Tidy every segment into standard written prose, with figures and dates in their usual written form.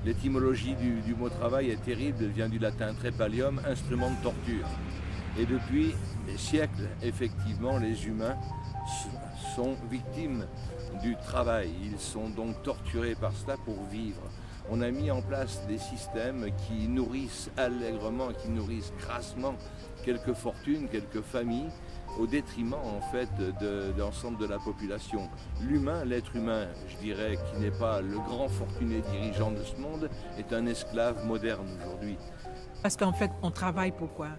L'étymologie du mot travail est terrible, elle vient du latin trepalium, instrument de torture. Et depuis des siècles, effectivement, les humains sont victimes du travail. Ils sont donc torturés par cela pour vivre. On a mis en place des systèmes qui nourrissent allègrement, qui nourrissent grassement quelques fortunes, quelques familles, au détriment en fait de l'ensemble de la population. L'humain, l'être humain, je dirais, qui n'est pas le grand fortuné dirigeant de ce monde, est un esclave moderne aujourd'hui. Parce qu'en fait, on travaille pour quoi?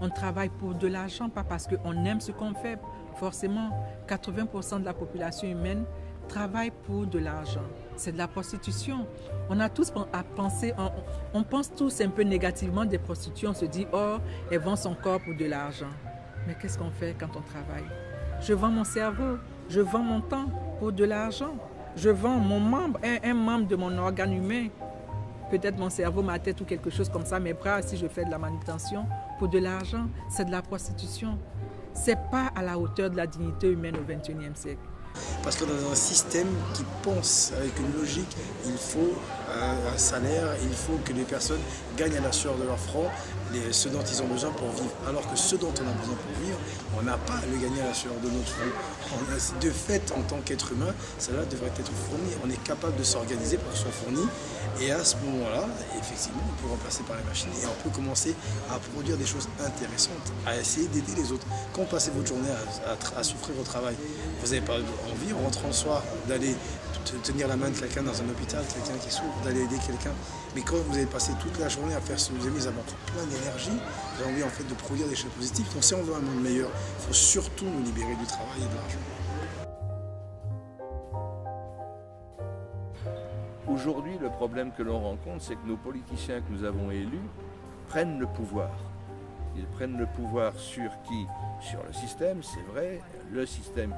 On travaille pour de l'argent, pas parce qu'on aime ce qu'on fait. Forcément, 80% de la population humaine travaille pour de l'argent. C'est de la prostitution. On a tous à penser, on pense tous un peu négativement des prostituées. On se dit, oh, elles vendent son corps pour de l'argent. Mais qu'est-ce qu'on fait quand on travaille? Je vends mon cerveau, je vends mon temps pour de l'argent. Je vends mon membre, un membre de mon organe humain. Peut-être mon cerveau, ma tête ou quelque chose comme ça, mes bras, si je fais de la manutention, pour de l'argent, c'est de la prostitution. C'est pas à la hauteur de la dignité humaine au XXIe siècle. Parce que dans un système qui pense avec une logique, il faut un salaire, il faut que les personnes gagnent à la sueur de leur front ce dont ils ont besoin pour vivre. Alors que ce dont on a besoin pour vivre, on n'a pas à le gagner à la sueur de notre front. De fait, en tant qu'être humain, cela devrait être fourni. On est capable de s'organiser pour que ce soit fourni. Et à ce moment-là, effectivement, on peut remplacer par les machines et on peut commencer à produire des choses intéressantes, à essayer d'aider les autres. Quand vous passez votre journée à souffrir au travail, vous n'avez pas envie, en rentrant le soir, d'aller tenir la main de quelqu'un dans un hôpital, quelqu'un qui souffre, d'aller aider quelqu'un. Mais quand vous avez passé toute la journée à faire ce que vous aimez, vous avez encore plein d'énergie, vous avez envie en fait de produire des choses positives. Donc si on veut un monde meilleur, il faut surtout nous libérer du travail et de l'argent. Aujourd'hui, le problème que l'on rencontre, c'est que nos politiciens que nous avons élus prennent le pouvoir. Ils prennent le pouvoir sur qui? Sur le système, c'est vrai, le système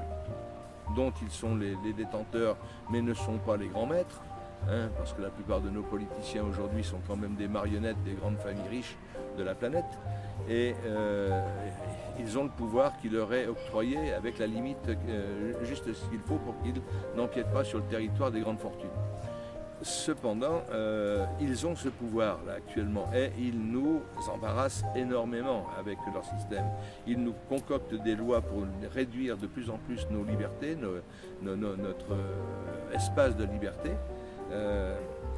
dont ils sont les détenteurs, mais ne sont pas les grands maîtres, hein, parce que la plupart de nos politiciens aujourd'hui sont quand même des marionnettes des grandes familles riches de la planète, et ils ont le pouvoir qui leur est octroyé avec la limite juste ce qu'il faut pour qu'ils n'empiètent pas sur le territoire des grandes fortunes. Cependant, ils ont ce pouvoir-là actuellement et ils nous embarrassent énormément avec leur système. Ils nous concoctent des lois pour réduire de plus en plus nos libertés, notre espace de liberté.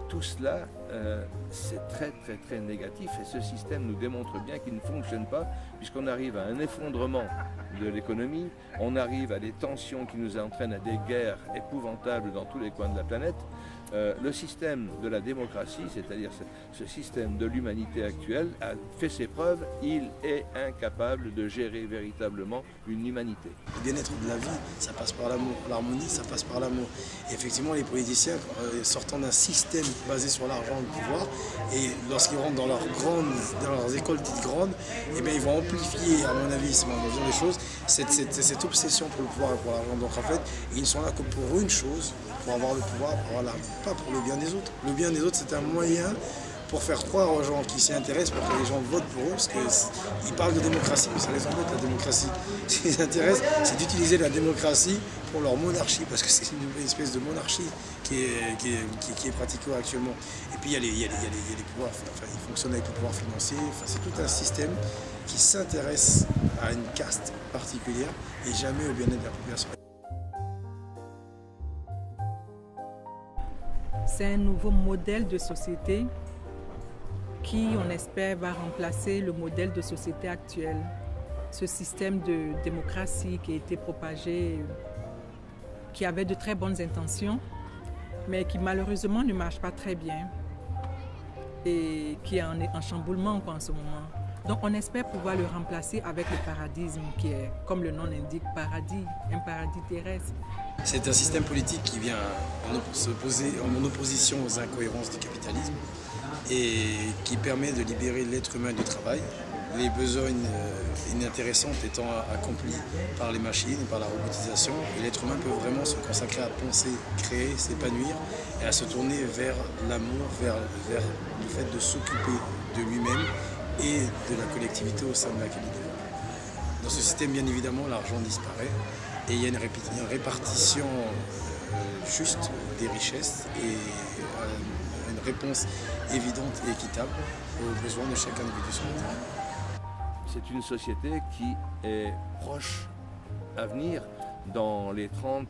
Tout cela, c'est très négatif et ce système nous démontre bien qu'il ne fonctionne pas puisqu'on arrive à un effondrement de l'économie, on arrive à des tensions qui nous entraînent à des guerres épouvantables dans tous les coins de la planète. Le système de la démocratie, c'est-à-dire ce système de l'humanité actuelle, a fait ses preuves. Il est incapable de gérer véritablement une humanité. Le bien-être de la vie, ça passe par l'amour. L'harmonie, ça passe par l'amour. Et effectivement, les politiciens, sortant d'un système basé sur l'argent et le pouvoir, et lorsqu'ils rentrent dans leurs écoles dites grandes, eh bien, ils vont amplifier, à mon avis, c'est ma vision des choses, cette obsession pour le pouvoir et pour l'argent. Donc en fait, ils ne sont là que pour une chose, pour avoir le pouvoir, pour avoir l'argent, pas pour le bien des autres. Le bien des autres, c'est un moyen pour faire croire aux gens qui s'y intéressent, pour que les gens votent pour eux, parce qu'ils parlent de démocratie, mais ça les embête la démocratie. Ce qui les intéresse, c'est d'utiliser la démocratie pour leur monarchie, parce que c'est une espèce de monarchie qui est pratiquée actuellement. Et puis il y a les pouvoirs, enfin, ils fonctionnent avec le pouvoir financier, enfin, c'est tout un système qui s'intéresse à une caste particulière et jamais au bien-être de la population. C'est un nouveau modèle de société qui, on espère, va remplacer le modèle de société actuel. Ce système de démocratie qui a été propagé, qui avait de très bonnes intentions, mais qui malheureusement ne marche pas très bien et qui est en chamboulement en ce moment. Donc on espère pouvoir le remplacer avec le paradisme qui est, comme le nom l'indique, paradis, un paradis terrestre. C'est un système politique qui vient en opposition aux incohérences du capitalisme et qui permet de libérer l'être humain du travail, les besoins inintéressants étant accomplis par les machines et par la robotisation. Et l'être humain peut vraiment se consacrer à penser, créer, s'épanouir et à se tourner vers l'amour, vers le fait de s'occuper de lui-même et de la collectivité au sein de laquelle il développe. Dans ce système, bien évidemment, l'argent disparaît et il y a une répartition juste des richesses et une une réponse évidente et équitable aux besoins de chaque individu sur le terrain. C'est une société qui est proche à venir. Dans les 30,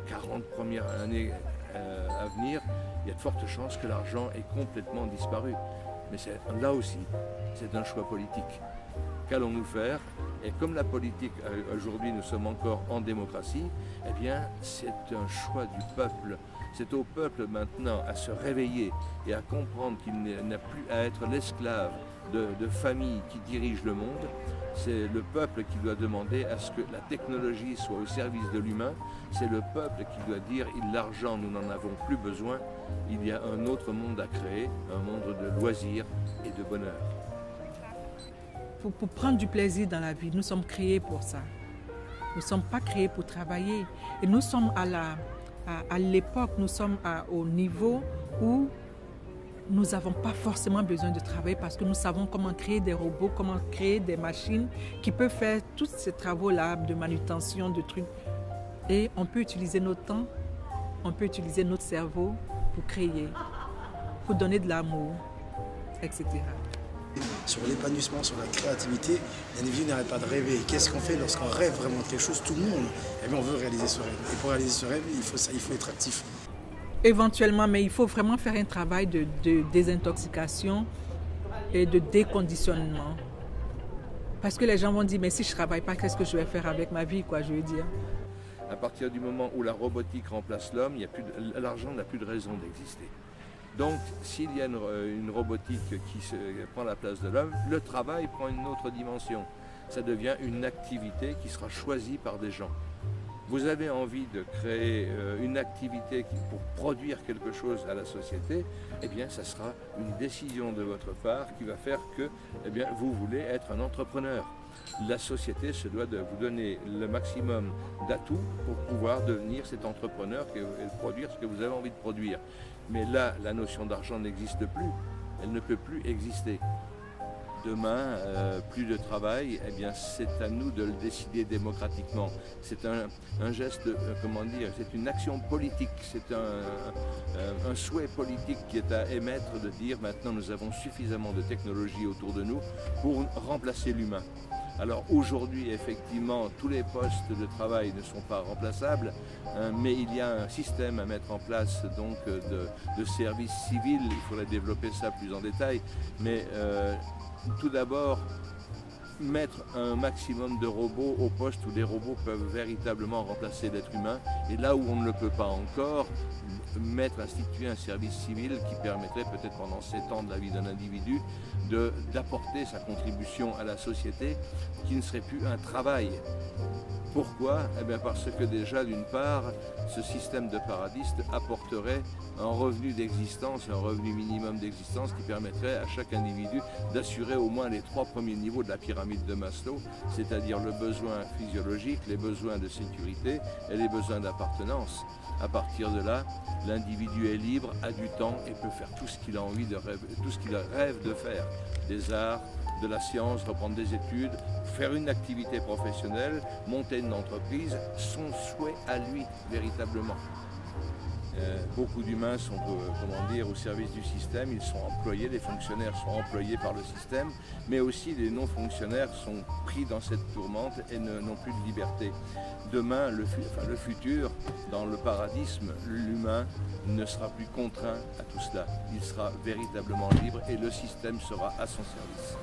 40 premières années à venir, il y a de fortes chances que l'argent ait complètement disparu. Mais là aussi, c'est un choix politique. Qu'allons-nous faire? Et comme la politique, aujourd'hui nous sommes encore en démocratie, eh bien c'est un choix du peuple. C'est au peuple maintenant à se réveiller et à comprendre qu'il n'a plus à être l'esclave de familles qui dirigent le monde. C'est le peuple qui doit demander à ce que la technologie soit au service de l'humain. C'est le peuple qui doit dire l'argent, nous n'en avons plus besoin. Il y a un autre monde à créer, un monde de loisirs et de bonheur. Pour prendre du plaisir dans la vie, nous sommes créés pour ça. Nous ne sommes pas créés pour travailler. Et nous sommes à l'époque, nous sommes au niveau où nous n'avons pas forcément besoin de travailler parce que nous savons comment créer des robots, comment créer des machines qui peuvent faire tous ces travaux-là de manutention, de trucs. Et on peut utiliser notre temps, on peut utiliser notre cerveau pour créer, pour donner de l'amour, etc. Sur l'épanouissement, sur la créativité, l'individu n'arrête pas de rêver. Qu'est-ce qu'on fait lorsqu'on rêve vraiment de quelque chose? Tout le monde, eh bien, on veut réaliser ce rêve. Et pour réaliser ce rêve, il faut être actif. Éventuellement, mais il faut vraiment faire un travail de désintoxication et de déconditionnement. Parce que les gens vont dire, mais si je ne travaille pas, qu'est-ce que je vais faire avec ma vie, quoi, je veux dire. À partir du moment où la robotique remplace l'homme, l'argent n'a plus de raison d'exister. Donc, s'il y a une robotique qui prend la place de l'homme, le travail prend une autre dimension. Ça devient une activité qui sera choisie par des gens. Vous avez envie de créer une activité pour produire quelque chose à la société, eh bien, ça sera une décision de votre part qui va faire que eh bien, vous voulez être un entrepreneur. La société se doit de vous donner le maximum d'atouts pour pouvoir devenir cet entrepreneur et produire ce que vous avez envie de produire. Mais là, la notion d'argent n'existe plus, elle ne peut plus exister. Demain, plus de travail, eh bien, c'est à nous de le décider démocratiquement. C'est un geste, comment dire, c'est une action politique, c'est un souhait politique qui est à émettre de dire maintenant nous avons suffisamment de technologies autour de nous pour remplacer l'humain. Alors aujourd'hui, effectivement, tous les postes de travail ne sont pas remplaçables, mais il y a un système à mettre en place donc, de services civils. Il faudrait développer ça plus en détail. Mais tout d'abord, mettre un maximum de robots au poste où les robots peuvent véritablement remplacer l'être humain. Et là où on ne le peut pas encore, instituer un service civil qui permettrait peut-être pendant 7 ans de la vie d'un individu d'apporter sa contribution à la société qui ne serait plus un travail. Pourquoi? Eh bien parce que déjà d'une part, ce système de paradiste apporterait un revenu d'existence, un revenu minimum d'existence qui permettrait à chaque individu d'assurer au moins les 3 premiers niveaux de la pyramide de Maslow, c'est-à-dire le besoin physiologique, les besoins de sécurité et les besoins d'appartenance. À partir de là, l'individu est libre, a du temps et peut faire tout ce qu'il a envie de rêver, tout ce qu'il rêve de faire. Des arts, de la science, reprendre des études, faire une activité professionnelle, monter une entreprise, son souhait à lui, véritablement. Beaucoup d'humains sont au service du système, ils sont employés, les fonctionnaires sont employés par le système, mais aussi les non-fonctionnaires sont pris dans cette tourmente et n'ont plus de liberté. Demain, le futur, dans le paradisme, l'humain ne sera plus contraint à tout cela. Il sera véritablement libre et le système sera à son service.